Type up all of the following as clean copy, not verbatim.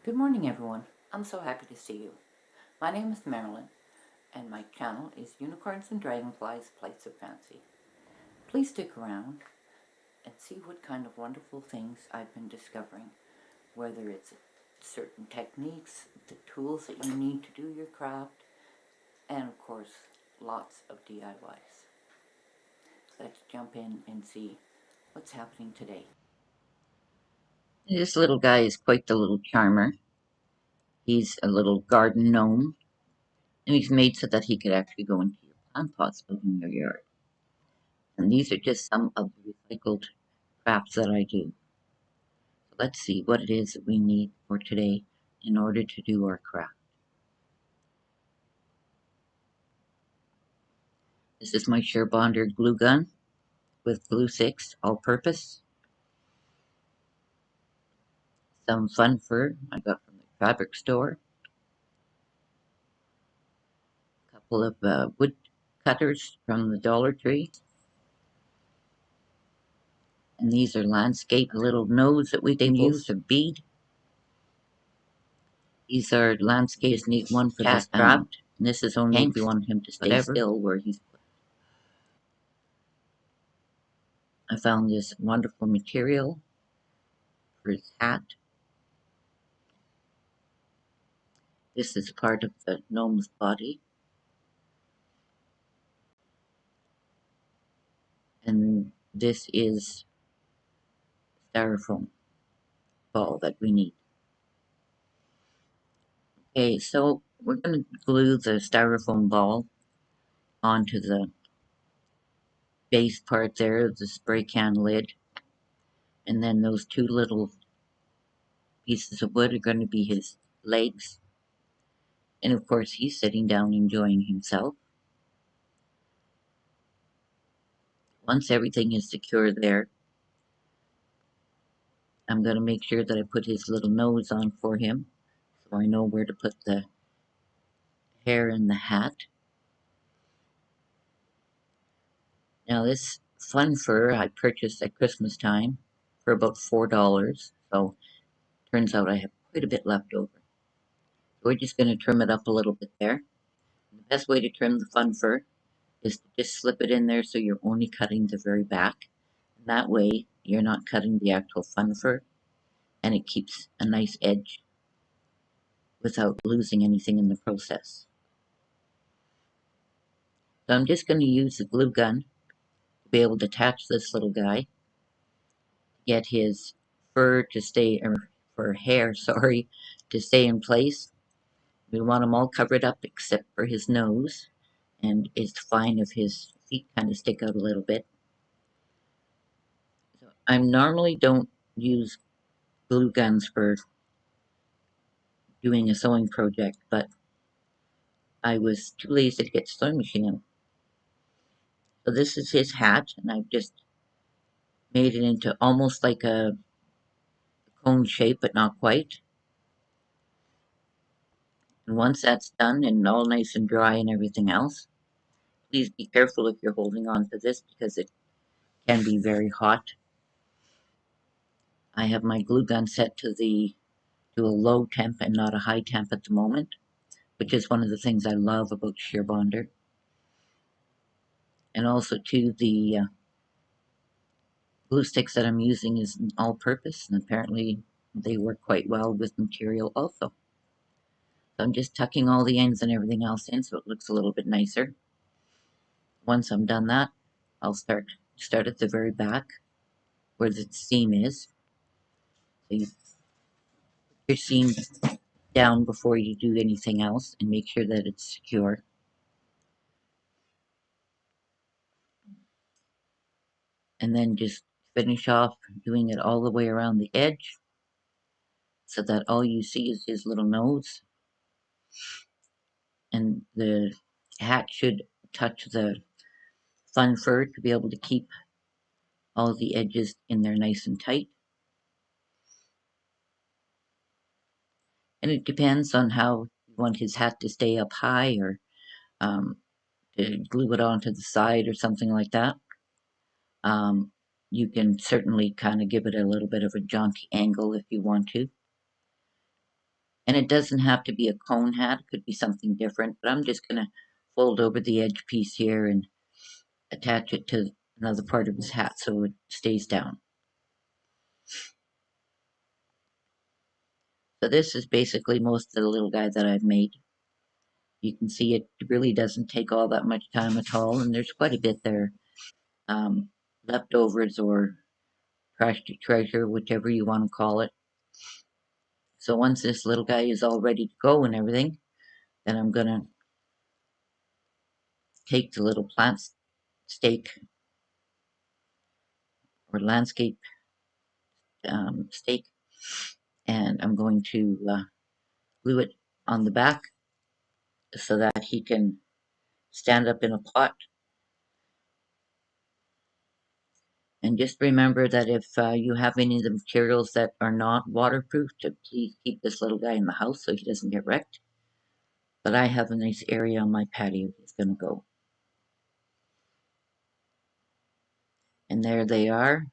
Good morning, everyone. I'm so happy to see you. My name is Marilyn, and my channel is Unicorns and Dragonflies Plates of Fancy. Please stick around and see what kind of wonderful things I've been discovering, whether it's certain techniques, the tools that you need to do your craft, and of course, lots of DIYs. Let's jump in and see what's happening today. This little guy is quite the little charmer. He's a little garden gnome, and he's made so that he could actually go into your plant pots in your yard. And these are just some of the recycled crafts that I do. So let's see what it is that we need for today in order to do our craft. This is my Sheer Bonder glue gun with glue 6 all-purpose. Some fun fur I got from the fabric store. A couple of wood cutters from the Dollar Tree. And these are landscape little nodes that we can use, a bead. These are landscapes, need one for the strap. And this is only if you want him to stay still where he's put. I found this wonderful material for his hat. This is part of the gnome's body. And this is styrofoam ball that we need. Okay, so we're going to glue the styrofoam ball onto the base part there, the spray can lid. And then those two little pieces of wood are going to be his legs. And of course, he's sitting down enjoying himself. Once everything is secure there, I'm going to make sure that I put his little nose on for him, so I know where to put the hair in the hat. Now this fun fur I purchased at Christmas time for about $4, so turns out I have quite a bit left over. We're just going to trim it up a little bit there. The best way to trim the fun fur is to just slip it in there so you're only cutting the very back. That way you're not cutting the actual fun fur, and it keeps a nice edge without losing anything in the process. So I'm just going to use the glue gun to be able to attach this little guy, get his fur to stay, or for hair, sorry, to stay in place. We want him all covered up except for his nose, and it's fine if his feet kind of stick out a little bit. So I normally don't use glue guns for doing a sewing project, but I was too lazy to get the sewing machine out. So this is his hat, and I've just made it into almost like a cone shape, but not quite. And once that's done and all nice and dry and everything else, please be careful if you're holding on to this because it can be very hot. I have my glue gun set to a low temp and not a high temp at the moment, which is one of the things I love about Sheer Bonder. And also too, the glue sticks that I'm using is all-purpose, and apparently they work quite well with material also. So I'm just tucking all the ends and everything else in so it looks a little bit nicer. Once I'm done that, I'll start at the very back where the seam is. So you put your seam down before you do anything else and make sure that it's secure. And then just finish off doing it all the way around the edge so that all you see is his little nose. And the hat should touch the fun fur to be able to keep all the edges in there nice and tight. And it depends on how you want his hat to stay up high, or to glue it onto the side or something like that. You can certainly kind of give it a little bit of a jaunty angle if you want to. And it doesn't have to be a cone hat, it could be something different, but I'm just going to fold over the edge piece here and attach it to another part of his hat so it stays down. So this is basically most of the little guy that I've made. You can see it really doesn't take all that much time at all, and there's quite a bit there. Leftovers or trash to treasure, whichever you want to call it. So once this little guy is all ready to go and everything, then I'm going to take the little plant stake or landscape stake, and I'm going to glue it on the back so that he can stand up in a pot. And just remember that if you have any of the materials that are not waterproof, to please keep this little guy in the house so he doesn't get wrecked. But I have a nice area on my patio he's going to go. And there they are.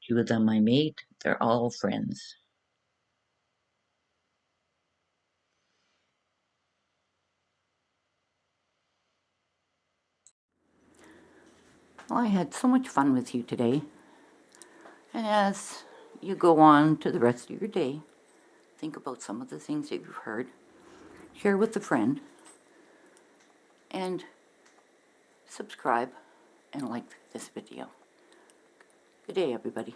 2 of them I made. They're all friends. Well, I had so much fun with you today. And as you go on to the rest of your day, think about some of the things that you've heard. Share with a friend. And subscribe and like this video. Good day, everybody.